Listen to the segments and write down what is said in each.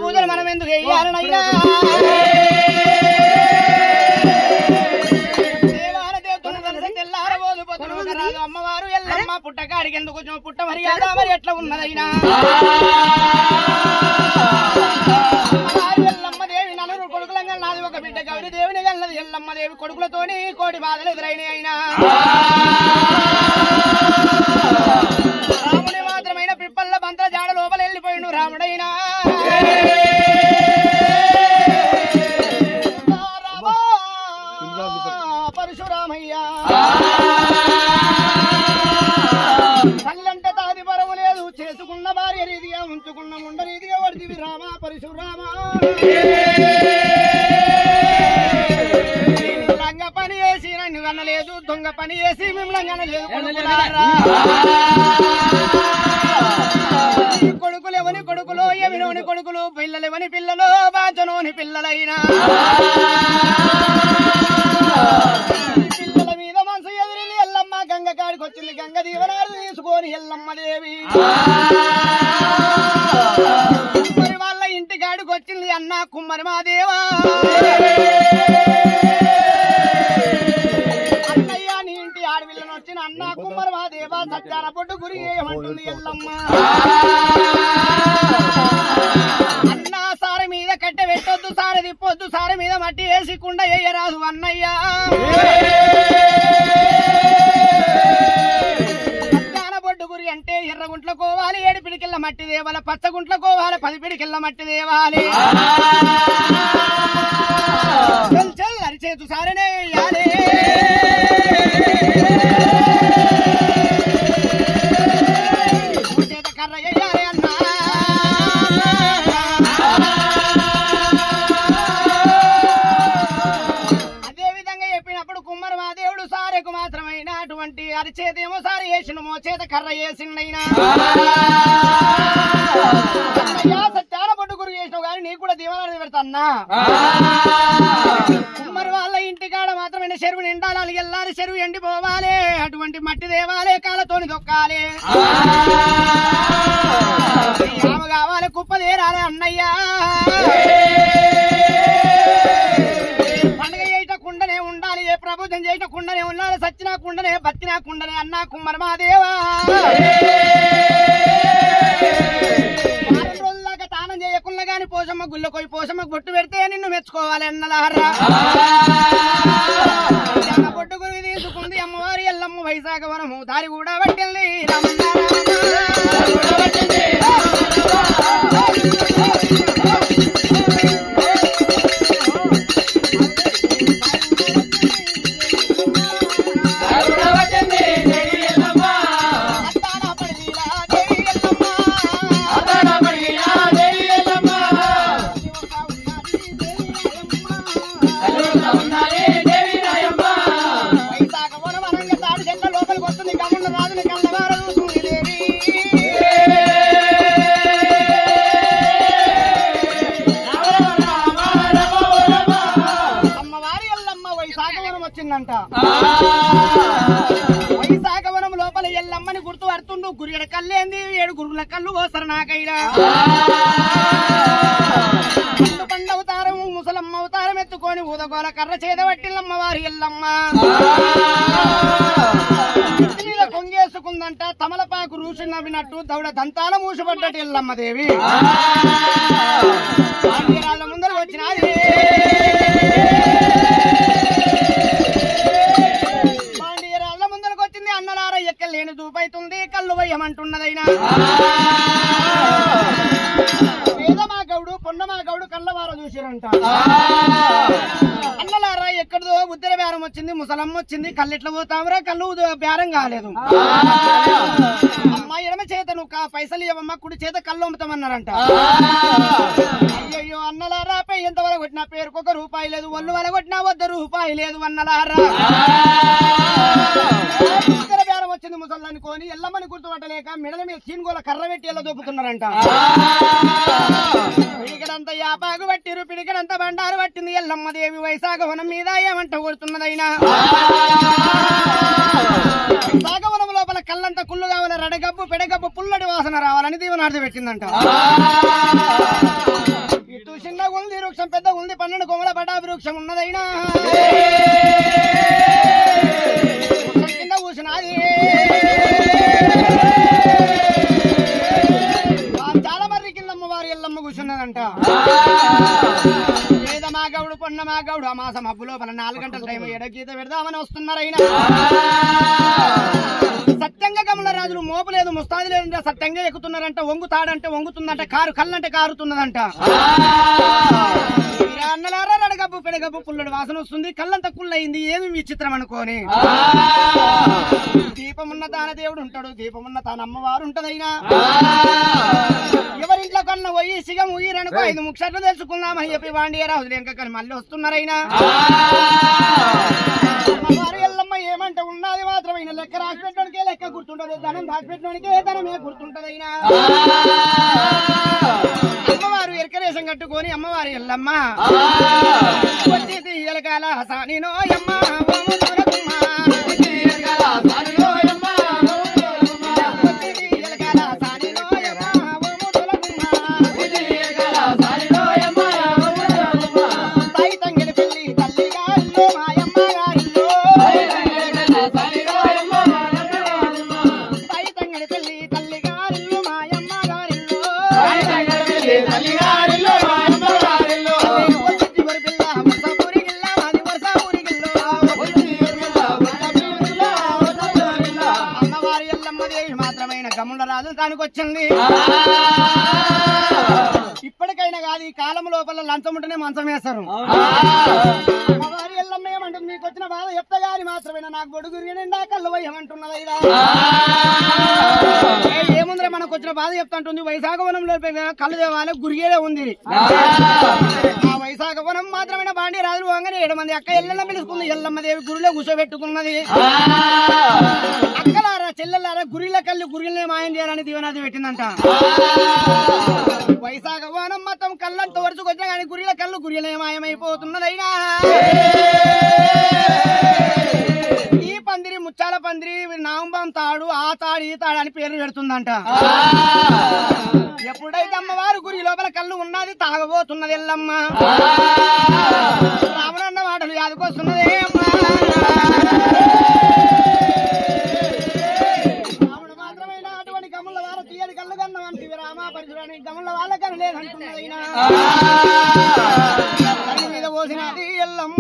పూజలు మనం ఎందుకు వెయ్యాలనైనా తెల్లారబోదు పొద్దున రాదు అమ్మవారు ఎల్లమ్మ పుట్టకాడికి ఎందుకు పుట్ట మర్యాద మరి ఎట్లా ఉన్నదైనా ఎల్లమ్మ దేవి నలుగురు కొడుకులంగా నాది ఒక బిడ్డ గౌరి దేవిని వెళ్ళదు ఎల్లమ్మ దేవి కొడుకులతోని కోటి బాధలు ఎదురైన అయినా రాముని మాత్రమైన పిప్పల్ల బంతల జాడ లోపల వెళ్ళిపోయిండు రాముడైనా పరశురామయ్య తల్లంటే తాది పరము లేదు చేసుకున్న భార్య రీతిగా ఉంచుకున్న ముండ రీతిగా వర్దివి రామ పరశురామ లంగ పని చేసి నన్ను కనలేదు దొంగ పని చేసి మిమ్మల్ని కనలేదు కొడుకులు ఎవని కొడుకులు ఎవినోని కొడుకులు పిల్లలు ఎవని పిల్లలు బాచనోని పిల్లలైనా పిల్లల మీద మనసు ఎదురింది ఎల్లమ్మ గంగ కాడికి వచ్చింది గంగ దీవనాలు తీసుకొని ఎల్లమ్మ దేవి కుమ్మరి వాళ్ళ ఇంటి కాడికి వచ్చింది అన్న కుమ్మరి మా దేవా అన్నయ్య నీ ఇంటి ఆడపిల్లను వచ్చిన అన్న కుమ్మరి మా దేవా సత్యాన పొట్టు గురి ఏమంటుంది ఎల్లమ్మ అన్న సార మీద కట్టె పెట్టొద్దు సార తిప్పొద్దు సార మీద మట్టి వేసి కుండ వేయరాదు అన్నయ్య సత్యాన పొట్టు గురి అంటే ఎర్రగుంట్ల కోవాలి 7 పిడికిళ్ళ మట్టి దేవాల పచ్చగుంట్ల కోవాలి 10 పిడికిళ్ళ మట్టి దేవాలి చల్ అరిచేతు సారనే వేయాలి చేత కర్ర వేయాలి అన్నా అదే విధంగా చెప్పినప్పుడు కుమ్మరి మా దేవుడు సారెకు మాత్రమైన అటువంటి అరిచేతేమో సారి వేసిన మో చేత కర్ర వేసిండైనా సత్యాన పొట్టు గురి చేసినావు కానీ నీకు కూడా దీవనాలు పెడతాన్నా కుమ్మరి వాళ్ళ ఇంటికాడ మాత్రమే చెరువు నిండాలి ఎల్లారి చెరువు ఎండిపోవాలి అటువంటి మట్టి దేవాలే కాళ్ళతోని దొక్కాలి ఆమె కావాలి కుప్ప తీరాలి అన్నయ్య పండుగ చేయటకుండానే ఉండాలి ఏ ప్రభుత్వం చేయటకుండానే ఉండాలి సచ్చినా కుండనే బతికినా కుండనే అన్నా కుమ్మరి మా దేవా తానం చేయకుండా గాని పోసమ్మ గుళ్ళకోయి పోసమ్మకు బొట్టు పెడితే నిన్ను మెచ్చుకోవాలి అన్నలారా బొట్టు గురి తీసుకుంది అమ్మవారి ఎల్లమ్మ వైశాఖ వనము దారి కూడా పట్టింది వైశాఖవనం లోపల ఎల్లమ్మని గుర్తు పడుతుండు గురిగడ కళ్ళేంది 7 గురుగుల కళ్ళు కోసరు నాకైనా పండు అవతారం ముసలమ్మ అవతారం ఎత్తుకొని ఊదగోల కర్ర చేదబట్టిల్లమ్మ వారి ఎల్లమ్మ మీద కొంగేసుకుందంట తమలపాకు రూసి నవ్వినట్టు దౌడ దంతాల మూసిపడ్డట్టు ఎల్లమ్మ దేవి ముందర వచ్చినది అన్నలార ఎక్కలేని దూపైతుంది కళ్ళు వయ్యమంటున్నదైనా వేదమా గౌడు పొన్నమా గౌడు కళ్ళవార చూసిరంట అన్నలారా ఎక్కడదో ఉద్దర బేరం వచ్చింది ముసలమ్మ వచ్చింది కళ్ళెట్లా పోతామరా కళ్ళు బేరం కాలేదు అమ్మ ఎడమ చేత నువ్వు పైసలు ఇవ్వమ్మ కుడి చేత కళ్ళు అమ్ముతామన్నారంట అయ్యో అన్నలారా పై ఎంత వరకు కొట్టినా పేరుకొక రూపాయి లేదు ఒళ్ళు వల కొట్టినా ₹1 లేదు అన్నలారా బేరం వచ్చింది ముసల్లాన్ని కొని ఎల్లమ్మని గుర్తుపట్టలేక మెడల మీద సీన్గోల కర్ర పెట్టి ఎలా దొప్పుతున్నారంట పిడికడంతా యాపాకు పట్టిరు పిడికడంతా బండారు పట్టింది ఎల్లమ్మ దేవి వైశాఖ వనం మీద ఏమంట కొడుతున్నదైనా వైశాఖ వనం లోపల కళ్ళంతా కుళ్ళు కావాలి రడగబ్బు పెడగబ్బు పుల్లడి వాసన రావాలని దీవనార్థ పెట్టిందంట వృక్షం ఉన్నదైనా కింద కూర్చున్నది చాలా మర్రి కింద అమ్మవారు ఎల్లమ్మ కూర్చున్నదంట. వేదమా గౌడు పొన్నమా గౌడు అమాస మబ్బు లోపల 4 గంటల టైం ఎడగీత పెడదామని వస్తున్నారైనా సత్యంగా గమన రాజులు మోపు లేదు ముస్తాది లేదంటే సత్యంగా ఎక్కుతున్నారంట. వంగుతాడంటే వంగుతుందంట, కారు కళ్ళంటే కారుతున్నదంట. అన్నలారా రడగబ్బు పెడగబ్బు పుల్లడి వాసన వస్తుంది, కళ్ళంతా కుళ్ళయింది, ఏమి విచిత్రం అనుకోని దీపమున్న తాన దేవుడు ఉంటాడు, దీపమున్న తాన అమ్మవారు ఉంటదైనా ఎవరింట్లో కన్నా పోయి సిగం ఊయరనుకో 5 ముక్షట్లు తెలుసుకుందామని చెప్పి వాండి రాజులు ఇంకా కానీ మళ్ళీ వస్తున్నారైనా అమ్మవారు ఎల్లమ్మ ఏమంటే ఉన్నది మాత్రమైన లెక్క రాసిపెట్టడానికే లెక్క గుర్తుంటది, ధనం దాచిపెట్టడానికే ధనమే గుర్తుంటదైనా అమ్మవారు ఎరకరేసం కట్టుకొని అమ్మవారు ఎల్లమ్మ వచ్చి ఎలకాల సానినో అమ్మ దానికి వచ్చింది. ఇప్పటికైనా కాదు ఈ కాలం లోపల లంచం ఉంటేనే మంచం వేస్తారు. అమ్మవారి ఎల్లమ్మ ఏమంటుంది, మీకు వచ్చిన బాధ చెప్తా గాని మాత్రమేనా నాకు గొడుగు నిండా కళ్ళు వయ్యమంటున్నది. ఏముందిరే మనకు వచ్చిన బాధ చెప్తాంటుంది. వైశాఖవనంలో కళ్ళు దేవాలే గురిగేదే ఉంది. ఆ వైశాఖవనం మాత్రమేనా బాండి రాజులు పోగానే 7 మంది అక్క ఎల్లమ్మ పిలుచుకుంది. ఎల్లమ్మ దేవి గురిలో కూర్చోబెట్టుకున్నది. అక్కలారా చెల్లెలారా గురిల కళ్ళు గురిలే మాయం చేయాలని దీవనాది పెట్టిందంట. వైశాఖవనం మొత్తం కళ్ళంతా వరుసకొచ్చినా కానీ గురిల కళ్ళు గురిలే మాయమైపోతున్నదైనా ఈ పందిరి ముచ్చాల పందిరి నాంబం తాడు ఆ తాడు ఈ తాడు అని పేర్లు పెడుతుందంట. ఎప్పుడైతే అమ్మవారు గురి లోపల కళ్ళు ఉన్నది తాగబోతున్నది ఎల్లమ్మ రావణన్న మాటలు యాదకొస్తున్నదే అమ్మా. రాముడు మాత్రమైన అటువంటి గముల వాళ్ళ తీయడి కళ్ళు కన్నా అంటివి రామా పరిశురాని గముల వాళ్ళ కన్నా లేదంటున్నదైనా కళ్ళు మీద పోసినది ఎల్లమ్మ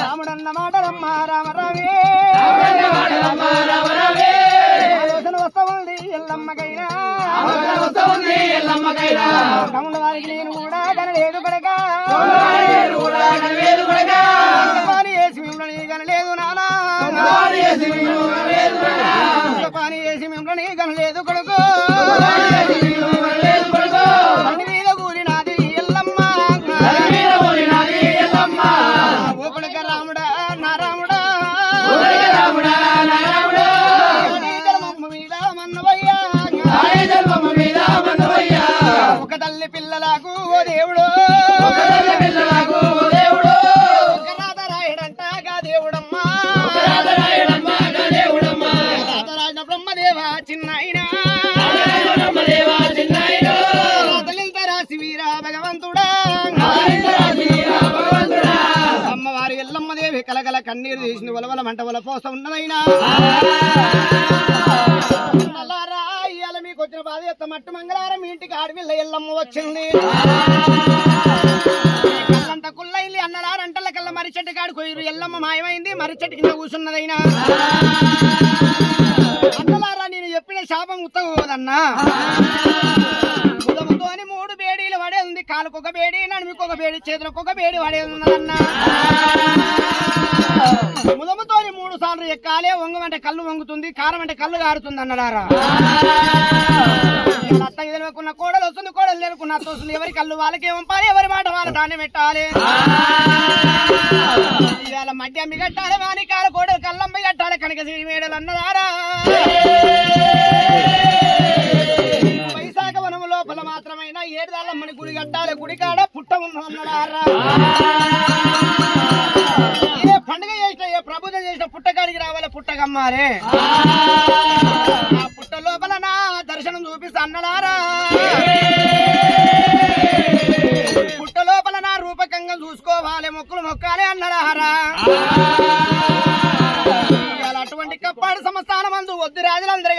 రాముడన్న మాటలమ్మ రామరావే ఆలోచన వస్తా ఉంది ఎల్లమ్మకైనా కముల వారికి నేను కూడా కనలేదు కనుక పాని వేసి మిమ్మల్ని కనలేదు నానా పాని వేసి మిమ్మల్ని కనలేదు కొడుకు పని మీద కూలినది ఎల్లమ్మ ఓపడక రాముడా నా రాముడా ఒక తల్లి పిల్లలకు ఓ దేవుడు ఒక రాత రాయడంటాగా దేవుడమ్మా రాత రాయన బ్రహ్మదేవ చిన్నైనా రాతలింత రాసి వీరా భగవంతుడా అమ్మవారి ఎల్లమ్మదేవి కలగల కన్నీరు తీసింది వలవల మంట వల పోస ఉన్నదైనా ఇవాళ మీకు వచ్చిన బాధ చెప్తా మట్టు మంగళవారం మీ ఇంటికి ఆడపిల్ల ఎల్లమ్మ వచ్చింది. కళ్ళంతా కుళ్ళైంది అన్నలారంటల కల్లా మర్రి చెట్టు కాడుకోరు ఎల్లమ్మ మాయమైంది మర్రి చెట్టు కింద కూర్చున్నదైనా అన్నలారా నేను చెప్పిన శాపం ఉత్తగోదన్నా ఉదముతోని 3 బేడీలు పడే ఉంది. కాలుకొక బేడి నడుముకొక బేడి చేతులకొక బేడి పడే ఉన్నదన్నా ముదముతోని 3 సార్లు ఎక్కాలే. వంగమంటే కళ్ళు వంగుతుంది, కారం అంటే కళ్ళు కారుతుంది అన్నలారా. అత్తకి తెలియకున్న కోడలు వస్తుంది, కోడలు తెలియకున్న అత్త వస్తుంది. ఎవరి కళ్ళు వాళ్ళకే పంపాలి, ఎవరి మాట వాళ్ళ దాన్ని పెట్టాలి. ఇవాళ మధ్య అమ్మి కట్టాలి, వానికాల కోడలు కళ్ళమ్మి కట్టాలి. కనుక మేడలు అన్నదారా వైశాఖవనం లోపల మాత్రమైనా 7 దాళ్ళమ్మని గుడి కట్టాలి. గుడి కాడ పుట్ట ఉన్నదన్నదారా. పండుగ చేసిన ఏ ప్రభుత్వం చేసిన పుట్టకాడికి రావాలి, పుట్టకమ్మారే. ఆ పుట్ట లోపల నా దర్శనం చూపిస్తా అన్నలారా పుట్ట లోపల నా రూపకంగా చూసుకోవాలి మొక్కులు మొక్కాలి అన్నలారా అటువంటి కప్పాడు సంస్థానం అందు వద్దు రాజులందరూ